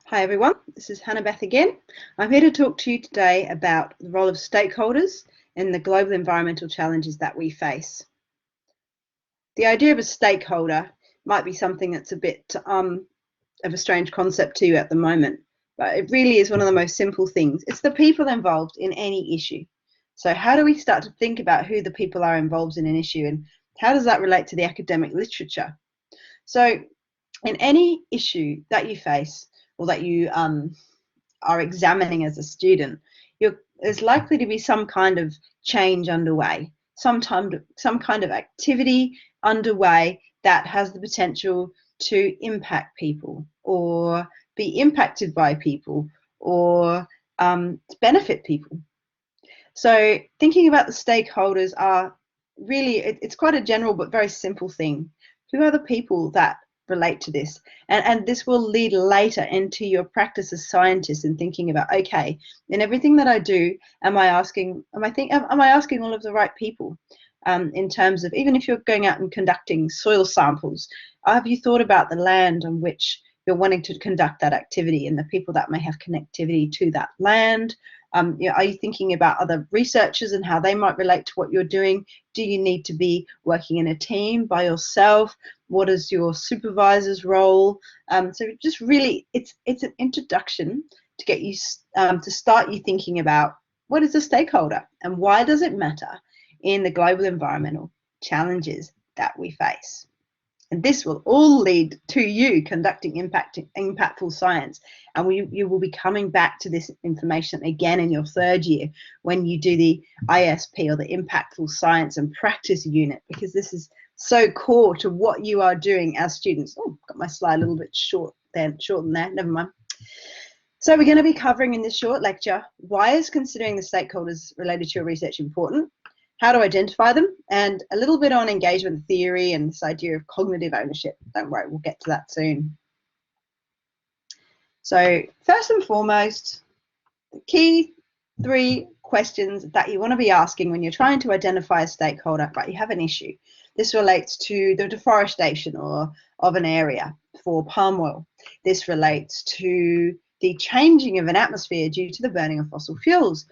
Hi everyone, this is Hannah Beth again. I'm here to talk to you today about the role of stakeholders in the global environmental challenges that we face. The idea of a stakeholder might be something that's a bit of a strange concept to you at the moment, but it really is one of the most simple things. It's the people involved in any issue. So how do we start to think about who the people are involved in an issue, and how does that relate to the academic literature? So in any issue that you face or that you are examining as a student, there's likely to be some kind of change underway, some kind of activity underway that has the potential to impact people or be impacted by people or benefit people. So thinking about the stakeholders are really, it's quite a general but very simple thing. Who are the people that relate to this? And this will lead later into your practice as scientists and thinking about, okay, in everything that I do, am I asking all of the right people? In terms of, even if you're going out and conducting soil samples, have you thought about the land on which you're wanting to conduct that activity and the people that may have connectivity to that land? Are you thinking about other researchers and how they might relate to what you're doing? Do you need to be working in a team by yourself? What is your supervisor's role? So just really, it's an introduction to get you to start you thinking about what is a stakeholder and why does it matter in the global environmental challenges that we face. And this will all lead to you conducting impactful science. And you will be coming back to this information again in your third year when you do the ISP, or the Impactful Science and Practice Unit, because this is so core to what you are doing as students. Oh, got my slide a little bit short there, never mind. So we're going to be covering in this short lecture, why is considering the stakeholders related to your research important? How to identify them, and a little bit on engagement theory and this idea of cognitive ownership. Don't worry, we'll get to that soon. So first and foremost, the key 3 questions that you want to be asking when you're trying to identify a stakeholder, right? You have an issue. This relates to the deforestation of an area for palm oil. This relates to the changing of an atmosphere due to the burning of fossil fuels.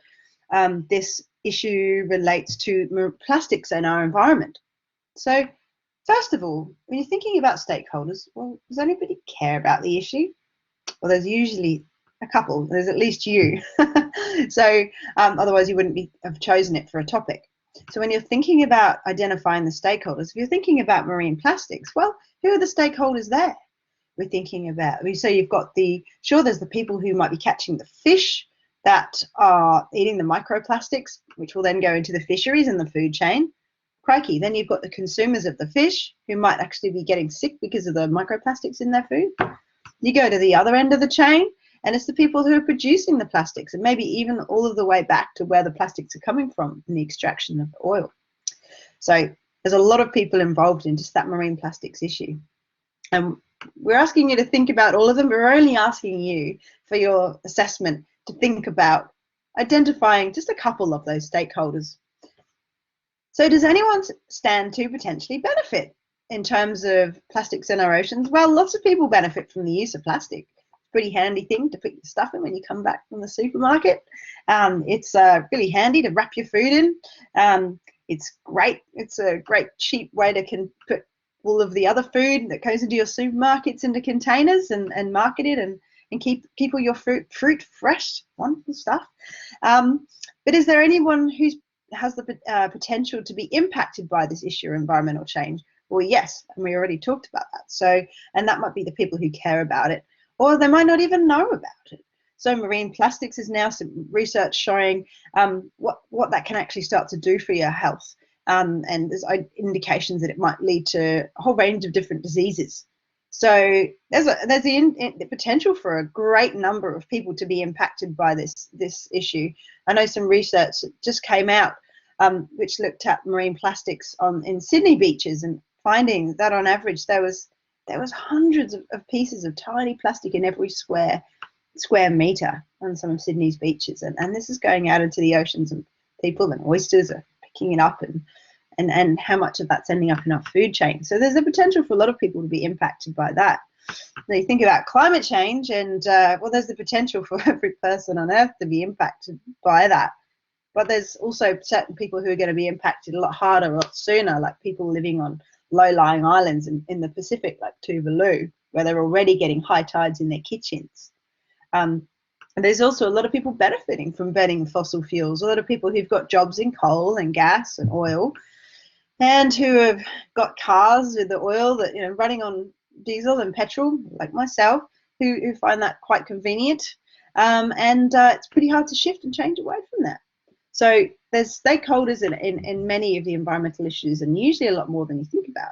This issue relates to plastics in our environment. So first of all, when you're thinking about stakeholders, well, does anybody care about the issue? Well, there's usually a couple. There's at least you. So otherwise you wouldn't have chosen it for a topic. So when you're thinking about identifying the stakeholders, if you're thinking about marine plastics, well, who are the stakeholders there? We're thinking about, so you've got there's the people who might be catching the fish that are eating the microplastics, which will then go into the fisheries and the food chain. Crikey, then you've got the consumers of the fish who might actually be getting sick because of the microplastics in their food. You go to the other end of the chain, and it's the people who are producing the plastics, and maybe even all of the way back to where the plastics are coming from in the extraction of the oil. So there's a lot of people involved in just that marine plastics issue. And we're asking you to think about all of them, but we're only asking you for your assessment to think about identifying just a couple of those stakeholders. So does anyone stand to potentially benefit in terms of plastics in our oceans? Well, lots of people benefit from the use of plastic. Pretty handy thing to put your stuff in when you come back from the supermarket. It's really handy to wrap your food in. It's great. It's a great cheap way to put all of the other food that goes into your supermarkets into containers and market it and keep all your fruit fresh. Wonderful stuff. But is there anyone who has the potential to be impacted by this issue of environmental change? Well, yes, and we already talked about that. So, and that might be the people who care about it, or they might not even know about it. So marine plastics is now some research showing what that can actually start to do for your health. And there's indications that it might lead to a whole range of different diseases. So there's the potential for a great number of people to be impacted by this issue. I know some research that just came out which looked at marine plastics in Sydney beaches, and finding that on average there was hundreds of pieces of tiny plastic in every square meter on some of Sydney's beaches, and this is going out into the oceans, and people and oysters are picking it up, and how much of that's ending up in our food chain. So there's a potential for a lot of people to be impacted by that. Now you think about climate change, and well, there's the potential for every person on Earth to be impacted by that. But there's also certain people who are going to be impacted a lot harder, a lot sooner, like people living on low-lying islands in the Pacific, like Tuvalu, where they're already getting high tides in their kitchens. And there's also a lot of people benefiting from burning fossil fuels, a lot of people who've got jobs in coal and gas and oil, and who have got cars with the oil that, you know, running on diesel and petrol, like myself, who find that quite convenient. It's pretty hard to shift and change away from that. So there's stakeholders in many of the environmental issues, and usually a lot more than you think about.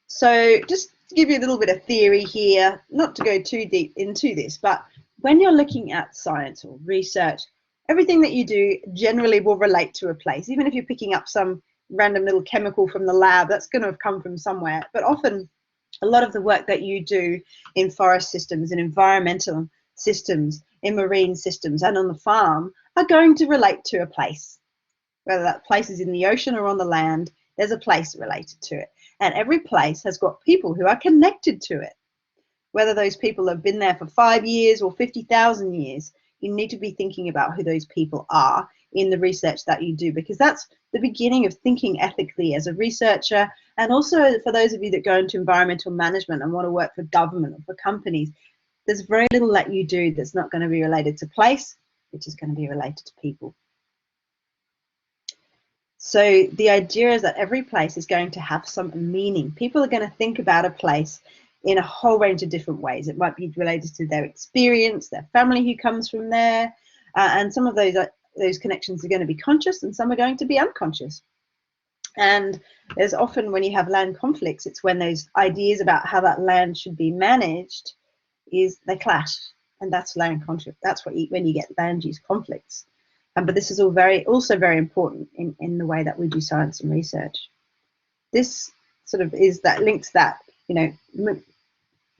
So just to give you a little bit of theory here, not to go too deep into this, but when you're looking at science or research, everything that you do generally will relate to a place. Even if you're picking up some random little chemical from the lab, that's going to have come from somewhere. But often a lot of the work that you do in forest systems, in environmental systems, in marine systems, and on the farm are going to relate to a place. Whether that place is in the ocean or on the land, there's a place related to it. And every place has got people who are connected to it. Whether those people have been there for 5 years or 50,000 years, you need to be thinking about who those people are in the research that you do, because that's the beginning of thinking ethically as a researcher. And also for those of you that go into environmental management and want to work for government or for companies, there's very little that you do that's not going to be related to place, which is going to be related to people. So the idea is that every place is going to have some meaning. People are going to think about a place in a whole range of different ways. It might be related to their experience, their family who comes from there, and some of those connections are going to be conscious and some are going to be unconscious. And there's often, when you have land conflicts, it's when those ideas about how that land should be managed they clash, and that's land conflict. That's when you get land use conflicts. But this is also very important in the way that we do science and research. This sort of links that, you know,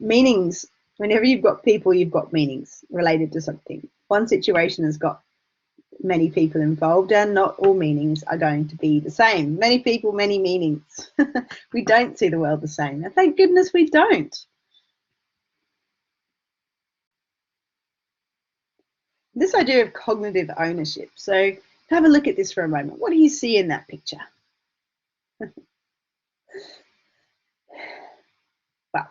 meanings. Whenever you've got people, you've got meanings related to something. One situation has got many people involved, and not all meanings are going to be the same. Many people, many meanings. We don't see the world the same, and thank goodness we don't. This idea of cognitive ownership. So have a look at this for a moment. What do you see in that picture? Well,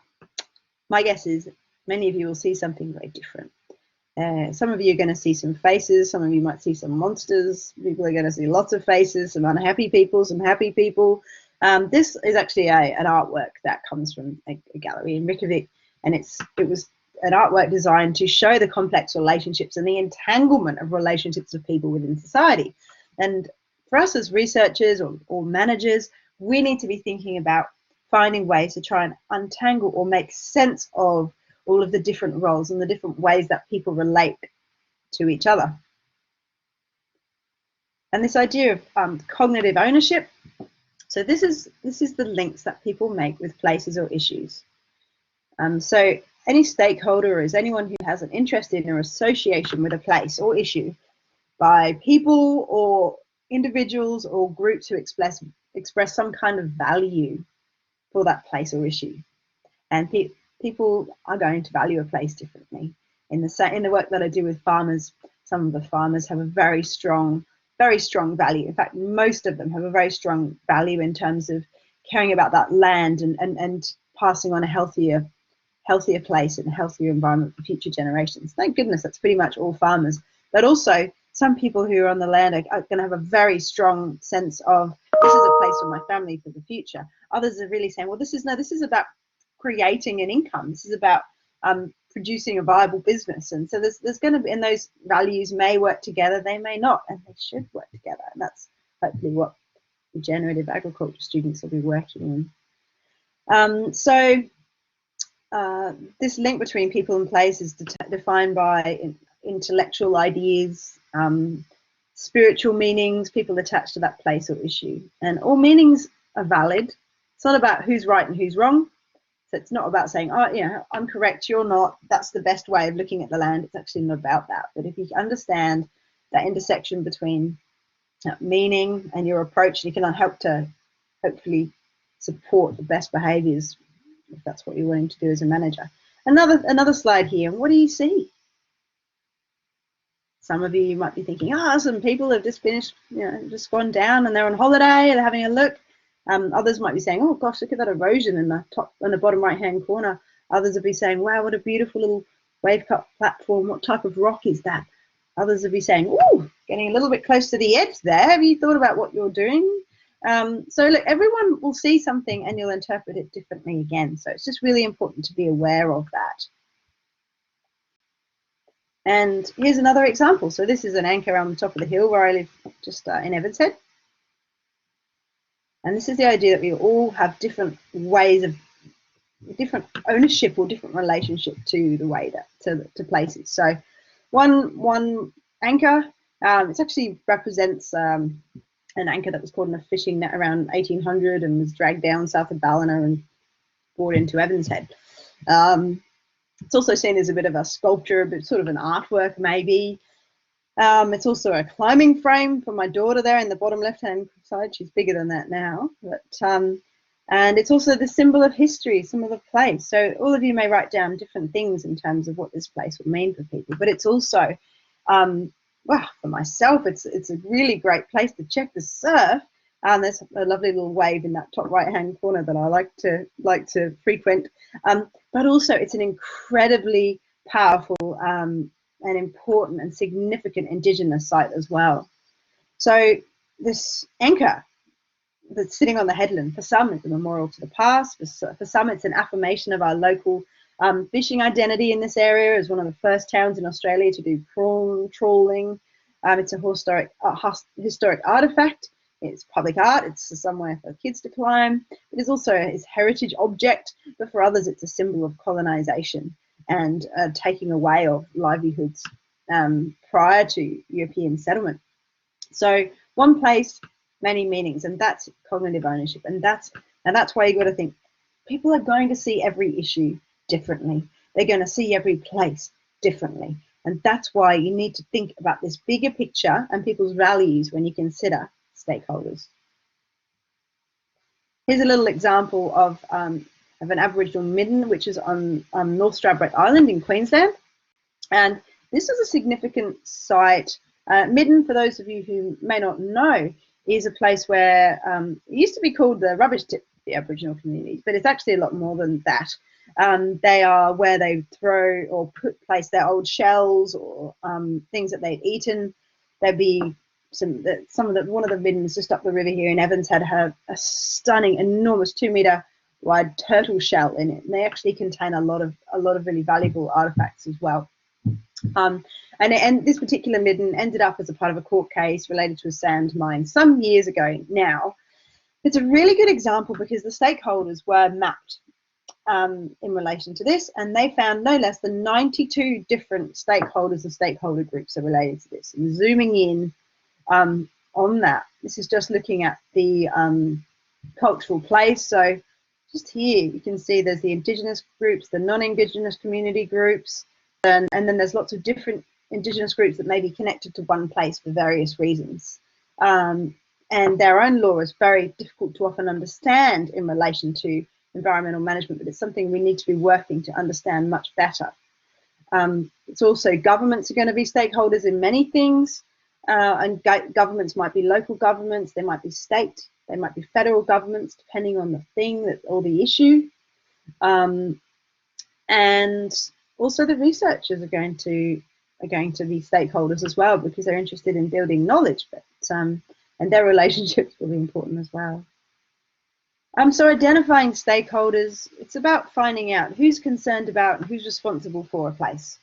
my guess is many of you will see something very different. Some of you are going to see some faces. Some of you might see some monsters. People are going to see lots of faces, some unhappy people, some happy people. This is actually an artwork that comes from a gallery in Reykjavik, and it was an artwork designed to show the complex relationships and the entanglement of relationships of people within society. And for us as researchers or managers, we need to be thinking about finding ways to try and untangle or make sense of all of the different roles and the different ways that people relate to each other. And this idea of cognitive ownership, so this is the links that people make with places or issues. So any stakeholder is anyone who has an interest in or association with a place or issue by people or individuals or groups who express some kind of value for that place or issue. And people are going to value a place differently. In the work that I do with farmers, some of the farmers have a very strong value. In fact, most of them have a very strong value in terms of caring about that land and passing on a healthier place and a healthier environment for future generations. Thank goodness that's pretty much all farmers. But also some people who are on the land are going to have a very strong sense of, this is a place for my family for the future. Others are really saying, well, this is about creating an income. This is about producing a viable business. And so there's going to be, and those values may work together, they may not, and they should work together. And that's hopefully what regenerative agriculture students will be working in. This link between people and place is defined by intellectual ideas, spiritual meanings, people attached to that place or issue. And all meanings are valid. It's not about who's right and who's wrong. So it's not about saying, oh, you know, I'm correct, you're not. That's the best way of looking at the land. It's actually not about that. But if you understand that intersection between meaning and your approach, you can help to hopefully support the best behaviors if that's what you're wanting to do as a manager. Another slide here. What do you see? Some of you might be thinking, oh, some people have just finished, just gone down and they're on holiday and they're having a look. Others might be saying, oh gosh, look at that erosion in the bottom right-hand corner. Others will be saying, wow, what a beautiful little wave cut platform. What type of rock is that? Others will be saying, oh, getting a little bit close to the edge there. Have you thought about what you're doing? So look, everyone will see something and you'll interpret it differently again. So it's just really important to be aware of that. And here's another example. So this is an anchor on the top of the hill where I live, just in Evans Head. And this is the idea that we all have different ways of, different ownership or different relationship to the way that, to places. So one anchor, it actually represents an anchor that was caught in a fishing net around 1800 and was dragged down south of Ballina and brought into Evans Head. It's also seen as a bit of a sculpture, a bit sort of an artwork maybe. It's also a climbing frame for my daughter there in the bottom left-hand side. She's bigger than that now. But, and it's also the symbol of history, symbol of place. So all of you may write down different things in terms of what this place will mean for people. But it's also, well, for myself, it's a really great place to check the surf. There's a lovely little wave in that top right-hand corner that I like to frequent. But also, it's an incredibly powerful and important and significant Indigenous site as well. So this anchor that's sitting on the headland, for some, it's a memorial to the past. For some, it's an affirmation of our local fishing identity in this area as one of the first towns in Australia to do trawling. It's a historic artifact. It's public art. It's somewhere for kids to climb. It is also a heritage object, but for others, it's a symbol of colonization and taking away of livelihoods prior to European settlement. So one place, many meanings, and that's cognitive ownership. And that's why you've got to think, people are going to see every issue differently. They're going to see every place differently. And that's why you need to think about this bigger picture and people's values when you consider stakeholders. Here's a little example of an Aboriginal midden, which is on North Stradbroke Island in Queensland. And this is a significant site. Midden, for those of you who may not know, is a place where it used to be called the rubbish tip for the Aboriginal communities, but it's actually a lot more than that. They are where they throw or place their old shells or things that they'd eaten. There'd be one of the middens just up the river here in Evans had a stunning, enormous 2-meter wide turtle shell in it, and they actually contain a lot of really valuable artifacts as well. And this particular midden ended up as a part of a court case related to a sand mine some years ago now. It's a really good example because the stakeholders were mapped in relation to this, and they found no less than 92 different stakeholders and stakeholder groups are related to this. And zooming in on that, this is just looking at the cultural place. So just here you can see there's the Indigenous groups, the non-Indigenous community groups, and then there's lots of different Indigenous groups that may be connected to one place for various reasons. And their own law is very difficult to often understand in relation to environmental management, but it's something we need to be working to understand much better. It's also governments are going to be stakeholders in many things, and governments might be local governments, they might be state, they might be federal governments, depending on the thing or the issue. And also the researchers are going to be stakeholders as well, because they're interested in building knowledge, but and their relationships will be important as well. So identifying stakeholders, it's about finding out who's concerned about and who's responsible for a place.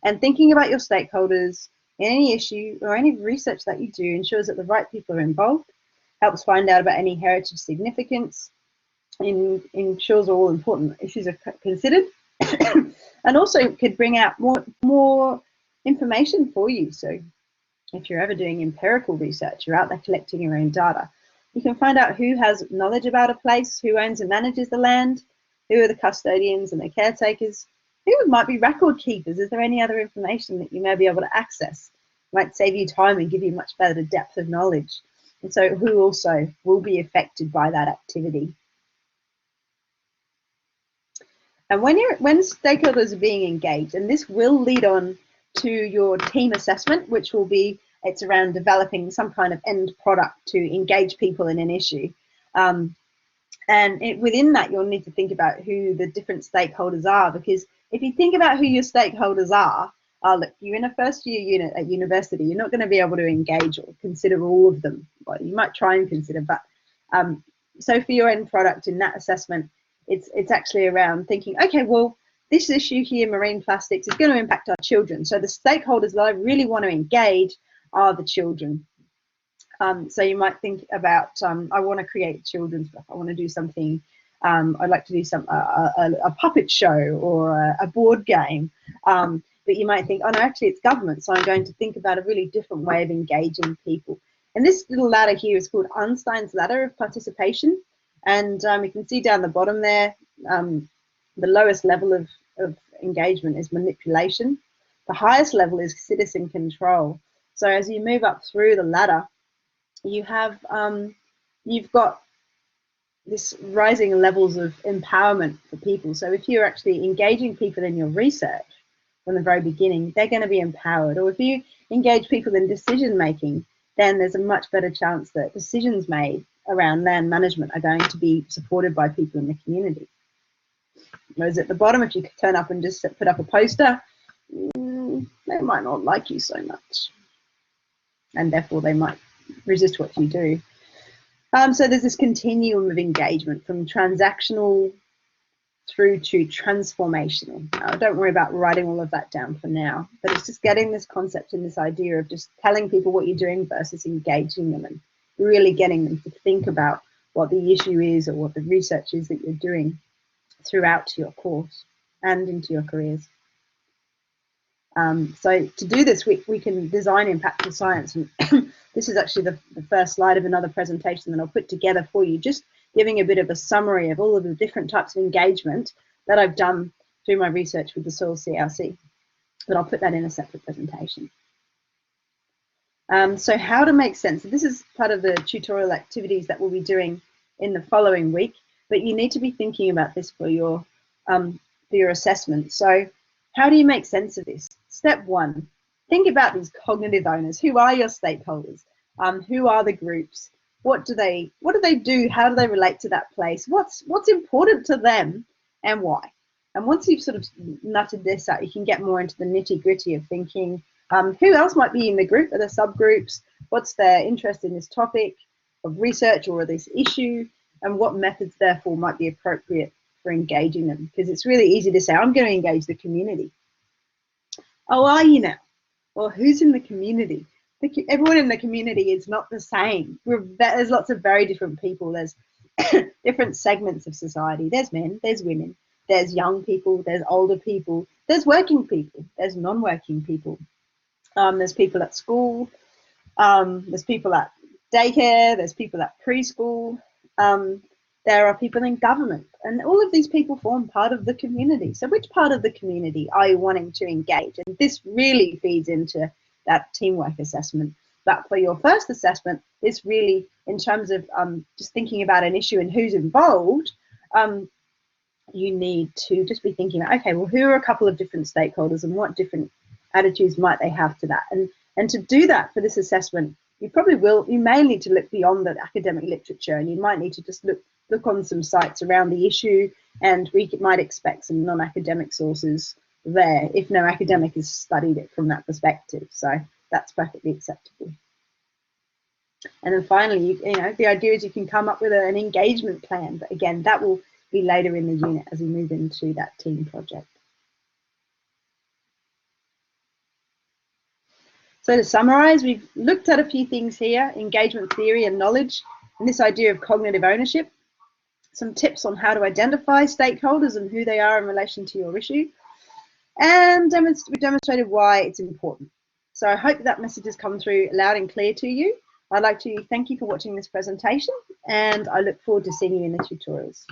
And thinking about your stakeholders in any issue or any research that you do ensures that the right people are involved, helps find out about any heritage significance, ensures all important issues are considered, and also could bring out more information for you. So if you're ever doing empirical research, you're out there collecting your own data, you can find out who has knowledge about a place, who owns and manages the land, who are the custodians and the caretakers, who might be record keepers. Is there any other information that you may be able to access? It might save you time and give you much better depth of knowledge. And so who also will be affected by that activity. And when stakeholders are being engaged, and this will lead on to your team assessment, which will be, it's around developing some kind of end product to engage people in an issue. Within that, you'll need to think about who the different stakeholders are, because if you think about who your stakeholders are, look, you're in a first year unit at university, you're not going to be able to engage or consider all of them. Well, you might try and consider, but so for your end product in that assessment, it's actually around thinking, okay, well, this issue here, marine plastics, is going to impact our children. So the stakeholders that I really want to engage are the children. So you might think about, I want to create children's book. I want to do something. I'd like to do a puppet show or a board game. But you might think, oh no, actually it's government. So I'm going to think about a really different way of engaging people. And this little ladder here is called Einstein's ladder of participation. And you can see down the bottom there, the lowest level of engagement is manipulation. The highest level is citizen control. So as you move up through the ladder, you have you've got this rising levels of empowerment for people. So if you're actually engaging people in your research from the very beginning, they're going to be empowered. Or if you engage people in decision making, then there's a much better chance that decisions made around land management are going to be supported by people in the community. Whereas at the bottom, if you turn up and just put up a poster, they might not like you so much, and therefore they might resist what you do. So there's this continuum of engagement from transactional through to transformational. Now, don't worry about writing all of that down for now, but it's just getting this concept and this idea of just telling people what you're doing versus engaging them and really getting them to think about what the issue is or what the research is that you're doing throughout your course and into your careers. So to do this, we can design impactful science. And this is actually the first slide of another presentation that I'll put together for you, just giving a bit of a summary of all of the different types of engagement that I've done through my research with the Soil CRC. But I'll put that in a separate presentation. So how to make sense. This is part of the tutorial activities that we'll be doing in the following week, but you need to be thinking about this for your assessment. So how do you make sense of this? Step one, think about these cognitive owners. Who are your stakeholders? Who are the groups? What do they do? How do they relate to that place? What's important to them and why? And once you've sort of nutted this out, you can get more into the nitty gritty of thinking, who else might be in the group? Are there subgroups? What's their interest in this topic of research or this issue? And what methods therefore might be appropriate for engaging them? Because it's really easy to say, I'm going to engage the community. Oh, are you now? Well, who's in the community? Everyone in the community is not the same. There's lots of very different people. There's different segments of society. There's men, there's women, there's young people, there's older people, there's working people, there's non-working people. There's people at school, there's people at daycare, there's people at preschool, there are people in government, and all of these people form part of the community. So which part of the community are you wanting to engage? And this really feeds into that teamwork assessment. But for your first assessment, this really, in terms of just thinking about an issue and who's involved, you need to just be thinking, okay, well, who are a couple of different stakeholders and what different attitudes might they have to that? And to do that for this assessment, you may need to look beyond the academic literature, and you might need to just look on some sites around the issue, and we might expect some non-academic sources there if no academic has studied it from that perspective. So that's perfectly acceptable. And then finally, the idea is you can come up with an engagement plan, but again, that will be later in the unit as we move into that team project. So to summarize, we've looked at a few things here: engagement theory and knowledge, and this idea of cognitive ownership, some tips on how to identify stakeholders and who they are in relation to your issue, and we demonstrated why it's important. So I hope that message has come through loud and clear to you. I'd like to thank you for watching this presentation, and I look forward to seeing you in the tutorials.